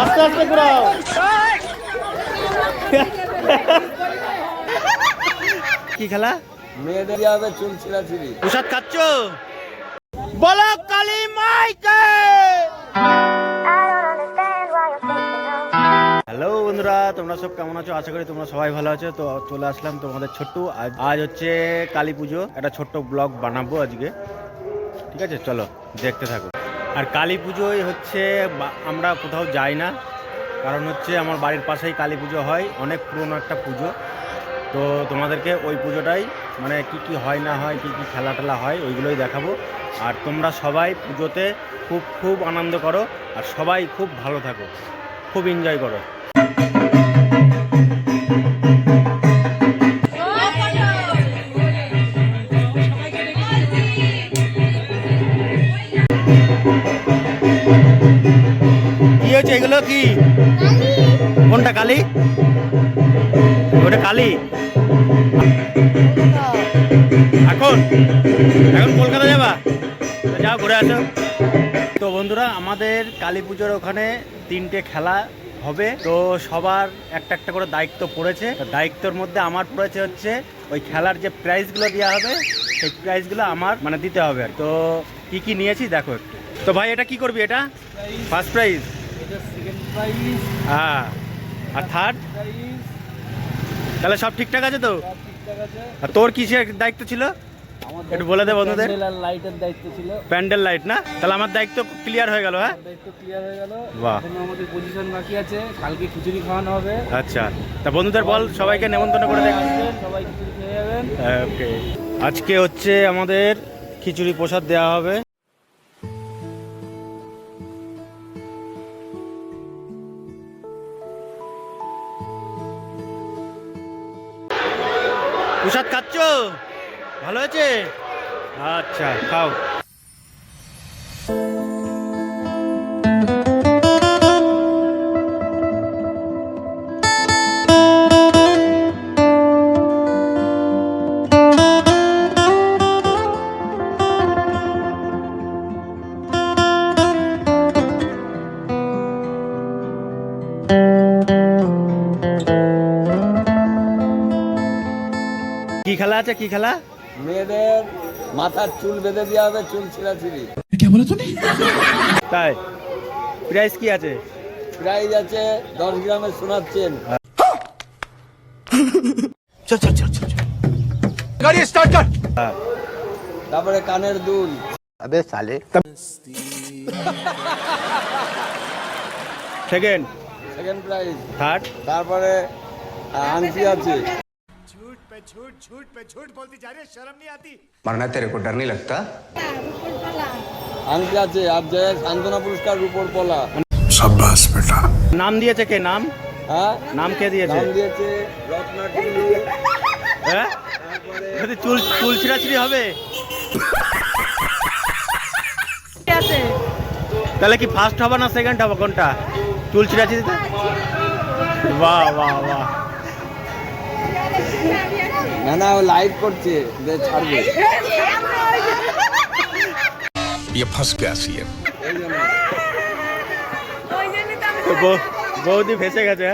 আস্তে আস্তে ঘুরাও। কি খেলা? মেয়েদের হবে চুল ছিঁড়াছিঁড়ি। প্রসাদ খাচ্ছ? বলো কালী মাইকে। হ্যালো বন্ধুরা, তোমরা সব কেমন আছো? আশা করি তোমরা সবাই ভালো আছো। তো চলে আসলাম তোমাদের ছোট্ট, আজ হচ্ছে কালী পুজো, একটা ছোট্ট ব্লগ বানাবো আজকে। ঠিক আছে, চলো দেখতে থাকো। আর কালী পুজোই হচ্ছে আমরা কোথাও যাই না, কারণ হচ্ছে আমার বাড়ির পাশেই কালী পুজো হয়, অনেক পুরনো একটা পুজো। তো তোমাদেরকে ওই পুজোটাই মানে কি কি হয় না হয়, কি কি খেলা টেলা হয়, ওইগুলোই দেখাবো। আর তোমরা সবাই পুজোতে খুব খুব আনন্দ করো, আর সবাই খুব ভালো থাকো, খুব এনজয় করো। কি হয়েছে এগুলো? কি কোনটা কালী? ওটা কালী। এখন এখন কলকাতা যাবা? যাও ঘুরে আসো। তো বন্ধুরা, আমাদের কালী পুজোর ওখানে 3টে খেলা হবে। তো সবার একটা একটা করে দায়িত্ব পড়েছে। দায়িত্বর মধ্যে আমার পড়েছে হচ্ছে ওই খেলার যে প্রাইজগুলো দেওয়া হবে, সেই প্রাইজগুলো আমার মানে দিতে হবে। তো কি কি নিয়েছি দেখো একটু। তো ভাই এটা কি করবি? এটা ফার্স্ট প্রাইজ, হ্যাঁ, আর থার্ড। তাহলে সব ঠিকঠাক আছে তো? আর তোর কিসের দায়িত্ব ছিল একটু বলে দে বন্ধুদের। লাইটের দায়িত্ব ছিল, প্যান্ডেল লাইট না? তাহলে আমার দায়িত্ব ক্লিয়ার হয়ে গেল। হ্যাঁ, দায়িত্ব ক্লিয়ার হয়ে গেল। বাহ, এখন আমাদের পজিশন বাকি আছে, কালকে খিচুড়ি খাওয়ানো হবে। আচ্ছা, তা বন্ধুদের বল সবাইকে নেমন্তন্ন করে দেখ। সবাই খিচুড়ি খেয়ে যাবেন। ওকে, আজকে হচ্ছে আমাদের খিচুড়ি প্রসাদ দেওয়া হবে। প্রসাদ খাচ্ছ? ভালো হয়েছে? আচ্ছা, খাও। কি খেলা আছে? কি খেলা? মেয়েদের মাথার চুল বেঁধে দেওয়া হবে, চুল ছিঁড়াছিঁড়ি। তাই? প্রাইস কি আছে? প্রাইজ আছে 10 গ্রামের সোনার চেন। চল চল চল চল, গাড়ি স্টার্ট কর। তারপরে কানের দুল। আবে সালে। Second prize. থার্ড। তারপরে আংটি আছে। मरना तेरे को डर नहीं लगता? আংটি আছে, আর যে সান্ত্বনা পুরস্কার রূপোর পলা। शाबाश बेटा। নাম দিয়েছে কে? নাম হ্যাঁ, নাম কে দিয়েছে? নাম দিয়েছে রত্না টুলু। হ্যাঁ, যদি চুল চুল ছিঁড়াছিঁড়ি হবে তাহলে কি ফার্স্ট হবে না সেকেন্ড হবে? কোনটা? চুল ছিঁড়াছিঁড়িতে? বাহ বাহ বাহ। না না, ও লাইভ করছে, দে ছাড়বে। ये फंस गया सीएम। বৌদি ফেসে গেছে।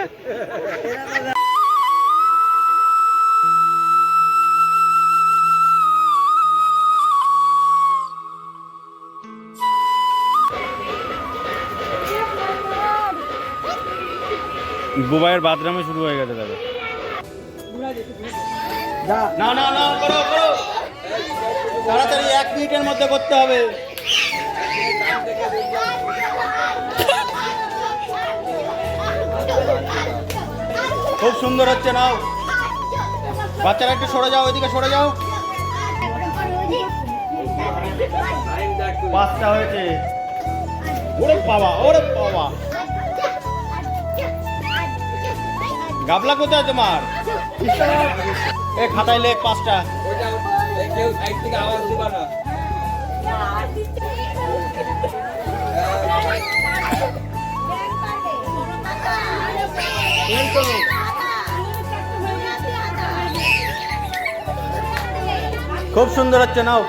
বুবাইয়ের বাথরুমে শুরু হয়ে গেছে দাদা। না না না, করো করো তাড়াতাড়ি, 1 মিনিটের মধ্যে করতে হবে। খুব সুন্দর হচ্ছে। নাও বাচ্চারা একটু সরে যাও, ওইদিকে সরে যাও। 5টা হয়েছে। ওরে বাবা, ওরে বাবা, গাবলা কোথায় তোমার? এ খাতায় লেখ 5টা। কেউ সাইড থেকে আওয়াজ দিবা না। খুব সুন্দর হচ্ছে। নাও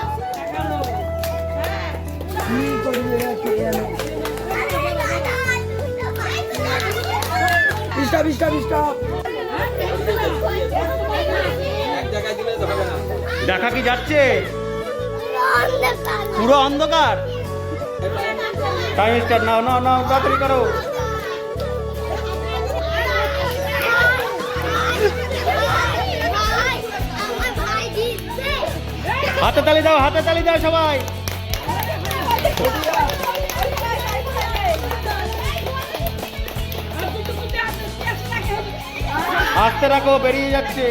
দেখা কি যাচ্ছে? পুরো অন্ধকার। টাইম স্টার্ট, নাও নাও নাও, তাড়াতাড়ি করো। হাতে তালি দাও, হাতে তালি দাও সবাই। আস্তে রাখো, বেরিয়ে যাচ্ছে।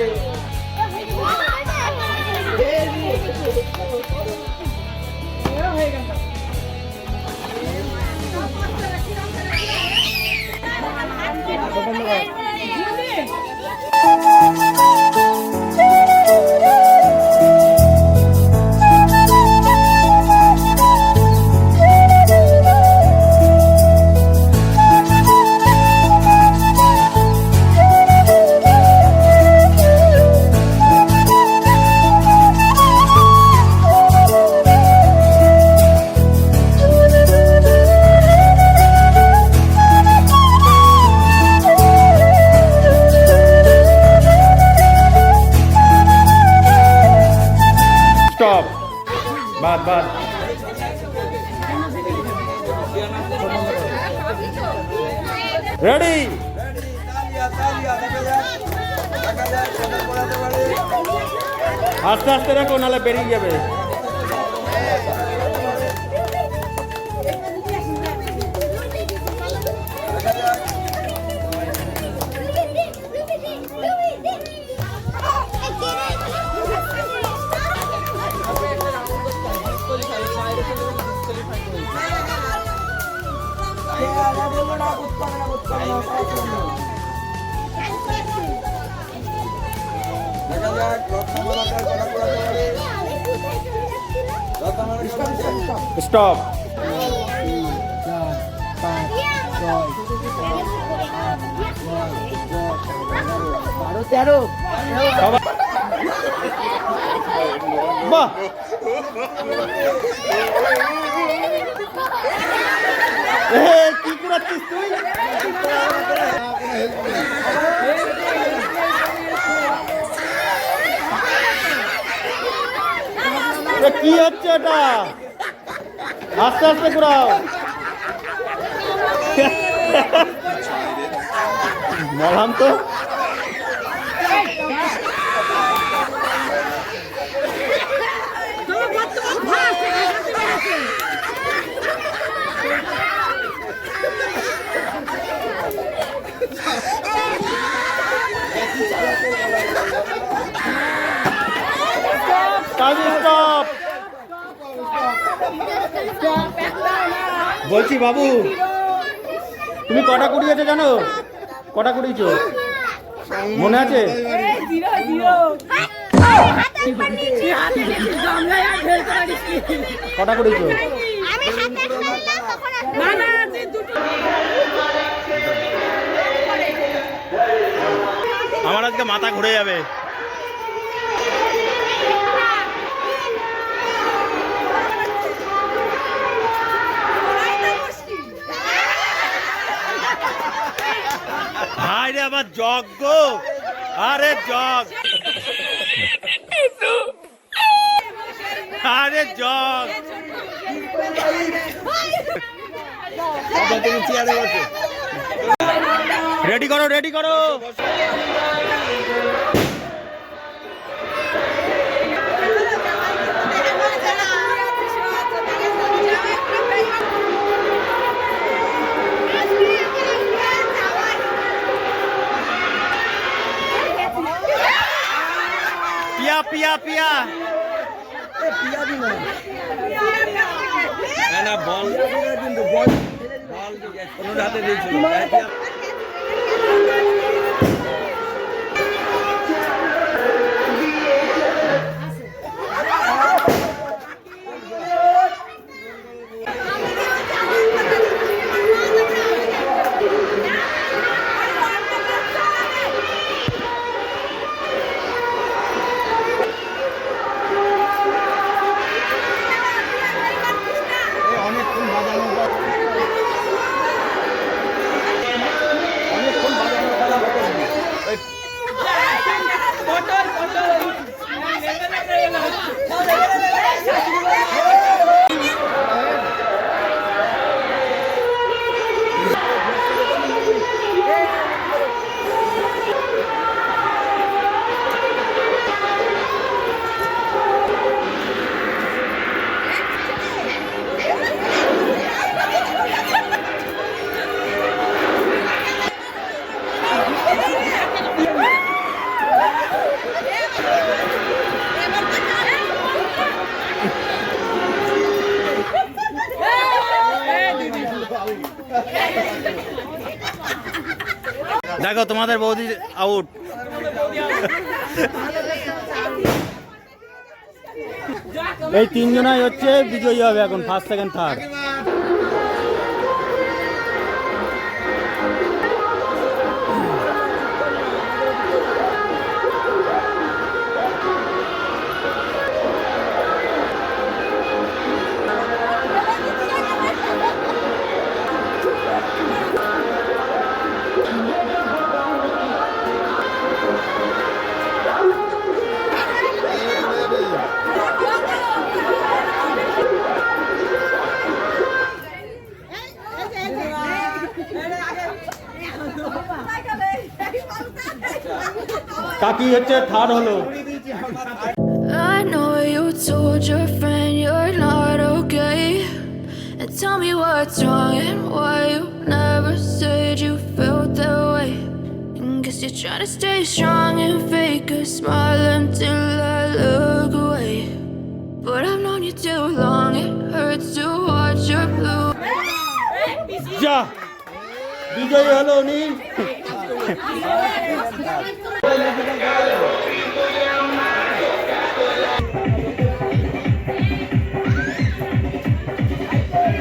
স্টপ, বাদ বাদ। রেডি? আস্তে আস্তে রাখো, নাহলে বেরিয়ে যাবে। স্টপ। বাহ, কি করাচ্ছিস তুই? কি হচ্ছে এটা? আস্তে আস্তে ঘুরাও। বললাম তো। স্টপ। বলছি বাবু, তুমি কটা কুড়িয়েছো জানো? কটা কুড়িয়েছো মনে আছে? কটা কুড়িয়েছো? আমার আজকে মাথা ঘুরে যাবে। আরে আবার যজ্ঞ, আরে জগ, আরে জগ। রেডি করো, রেডি করো। পিয়া পিয়া পিয়া না বল কিন্তু বল কোনো হাতে দিয়েছিল। দেখো তোমাদের বৌদি আউট। এই তিনজনাই হচ্ছে বিজয়ী হবে এখন, ফার্স্ট সেকেন্ড থার্ড। কাকি হচ্ছে থার্ড হলো। I know you told your friend you're not okay, and tell me what's wrong and why you never said you felt that way. And guess you're trying to stay strong and fake a smile until I look away. But I've known you too long, it hurts to watch your blue. যা বিজয়ী হলো উনি।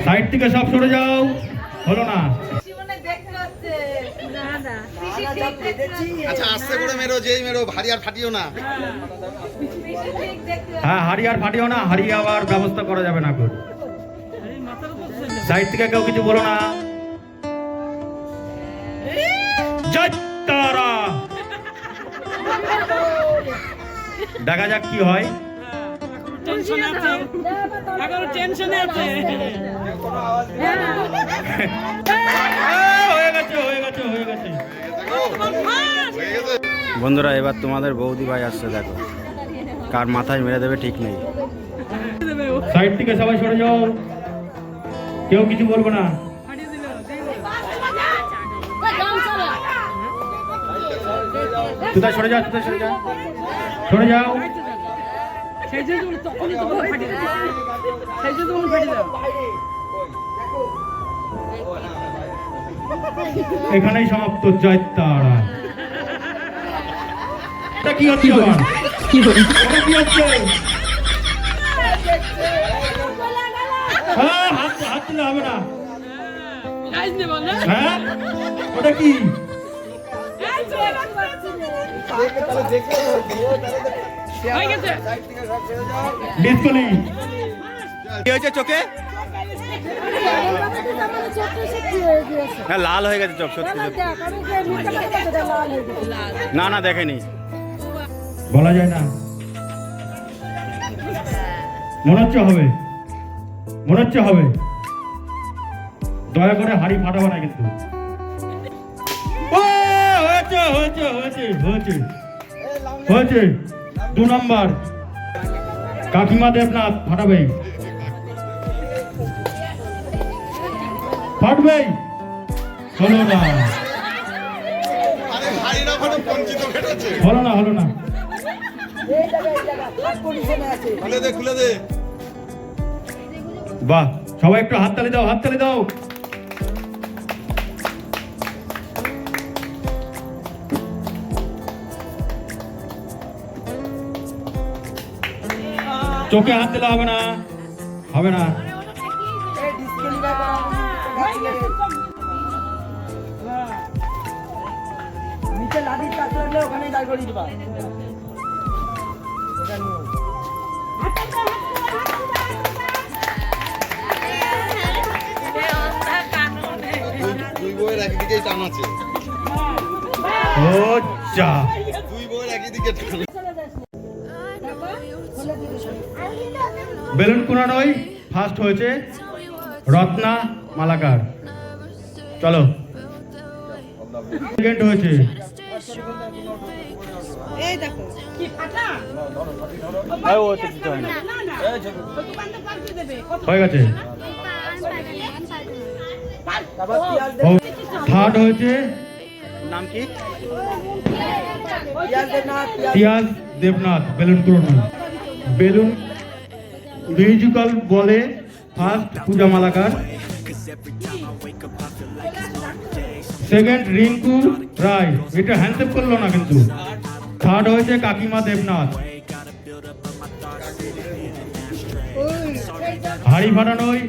Side থেকে সব সরে যাও, হলো না। আচ্ছা আস্তে করে মেরো, যেই মেরো ভারী আর ফাটিও না। হ্যাঁ হাড়ি আর ফাটিও না, হারিয়ে আবার ব্যবস্থা করা যাবে না। সাইড থেকে কেউ কিছু বলো না। জয় তারা। দেখা যাক কি হয়। বন্ধুরা এবার তোমাদের বৌদি ভাই আসছে, দেখো কার মাথায় মেরে দেবে ঠিক নেই। সাইড থেকে সবাই সরে যাও, কেউ কিছু বলবো না। তুই সরে যাও, তুই সরে যাও, সরে যাও। এখানেই সমাপ্ত। জয় তারা। এটা কি হচ্ছে আবার? এটা কি হচ্ছে? হাত দিলে হবে না। হ্যাঁ ওটা কি? ডিসপ্লে কি হয়েছে চোখে? হ্যাঁ লাল হয়ে গেছে চোখ, সত্যি সত্যি। না না দেখেনি, বলা যায় না। মনে হচ্ছে হবে, মনে হচ্ছে হবে। দয়া করে হাড়ি ফাটাবো না কিন্তু। হয়েছে হয়েছে হয়েছে হয়েছে হয়েছে। 2 নম্বর কাকিমা দেবনাথ ফাটাবে, ফাটবে। হলো না, আরে ভারীরা ফাটো পঞ্চিত ফেটেছে। হলো না, হলো না। খুলে দে, খুলে দে। বাহ, সবাই একটু হাততালি দাও, হাততালি দাও। চোখে হাত দিলে হবে না, হবে না। নিচে লাঠির কাজ লাগলে ওখানে দাঁড় করিয়ে দিবা। দুই বইয়ের একই দিকেই টান আছে। ও যা, দুই বইয়ের একই দিকে টান। বেলুন কুড়ানোয় ফার্স্ট হয়েছে রত্না মালাকার। চলো সেকেন্ড হয়েছে এই দেখো কি ফাটা ও তো কিছু হয় না, দোকানটা পাল্টে দেবে হয়ে গেছে। তারপর পিয়াজ দে, থার্ড হয়েছে নাম কি? পিয়াজ দে না, পিয়াজ সিয়াজ দেবনাথ। বেলুন কুড়ানো, বেলুন মিউজিক্যাল বলে ফার্স্ট পূজা মালাকার। সেকেন্ড রিঙ্কু রায়, এটা হ্যান্ডশেক করলো না কিন্তু। থার্ড হয়েছে কাকিমা দেবনাথ। হাড়ি ফাটানোয়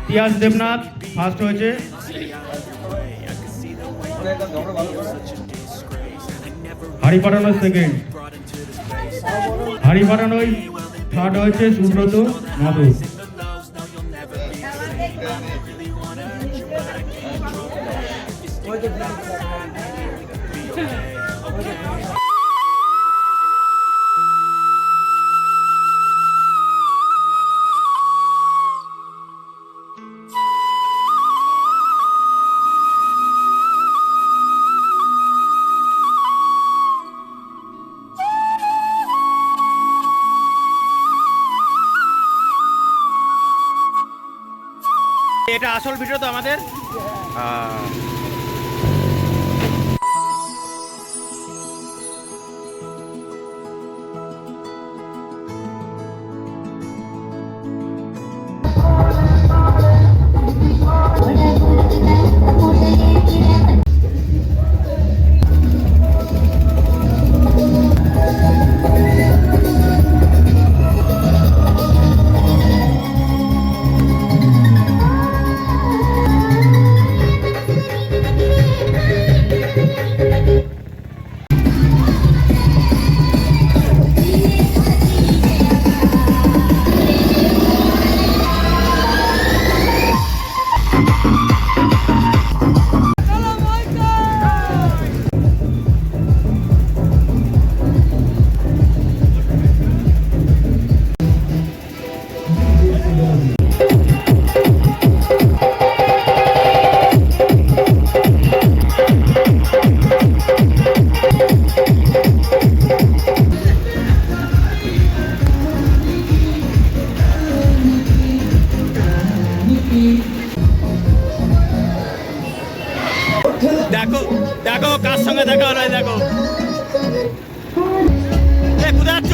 তিয়াস দেবনাথ ফার্স্ট হয়েছে। হাড়ি ফাটানোর সেকেন্ড। হাড়ি ফাটানোয় থার্ড হয়েছে সুব্রত মাধব। এটা আসল ভিডিও তো আমাদের। দেখো দেখো কার সঙ্গে দেখা হলো, এই দেখো। কোথায় যাচ্ছ?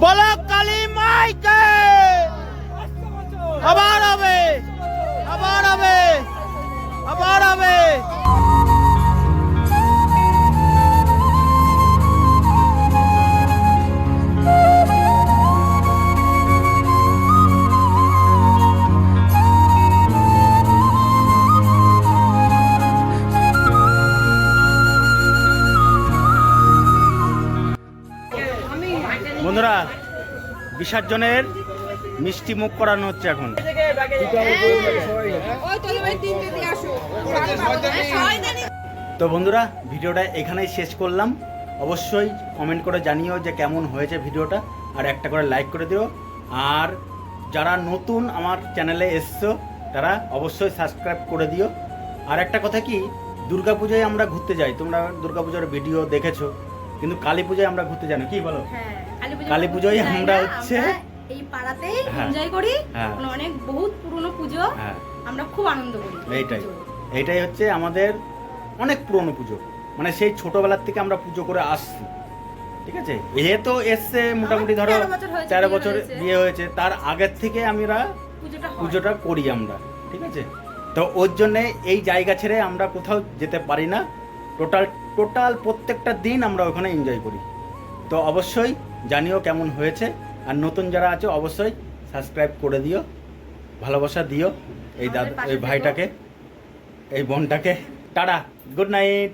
বলো কালী মাইকে আবার হবে, আবার হবে, আবার হবে। বন্ধুরা, বিসর্জনের মিষ্টি মুখ করানো হচ্ছে এখন। তো বন্ধুরা, ভিডিওটা এখানেই শেষ করলাম। অবশ্যই কমেন্ট করে জানিও যে কেমন হয়েছে ভিডিওটা, আর একটা করে লাইক করে দিও। আর যারা নতুন আমার চ্যানেলে এসছো তারা অবশ্যই সাবস্ক্রাইব করে দিও। আর একটা কথা কি, দুর্গাপূজায় আমরা ঘুরতে যাই, তোমরা দুর্গাপূজার ভিডিও দেখেছো, কিন্তু কালী পূজায় আমরা ঘুরতে যাই না, কি বলো? কালী পুজোয় আমরা হচ্ছে এই পাড়াতেই এনজয় করি। হ্যাঁ। অনেক বহুত পুরনো পুজো, হ্যাঁ, আমরা খুব আনন্দ করি। এইটাই হচ্ছে আমাদের অনেক পুরনো পুজো, মানে সেই ছোটবেলার থেকে আমরা পুজো করে আসছি। ঠিক আছে, এ তো এসছে মোটামুটি ধরো 13 বছর বিয়ে হয়েছে, তার আগের থেকে আমরা পুজোটা করি আমরা। ঠিক আছে, তো ওর জন্যে এই জায়গা ছেড়ে আমরা কোথাও যেতে পারি না। টোটাল প্রত্যেকটা দিন আমরা ওখানে এনজয় করি। তো অবশ্যই জানিও কেমন হয়েছে, আর নতুন যারা আছে অবশ্যই সাবস্ক্রাইব করে দিও, ভালোবাসা দিও এই ভাইটাকে, এই বোনটাকে। Tata, good night.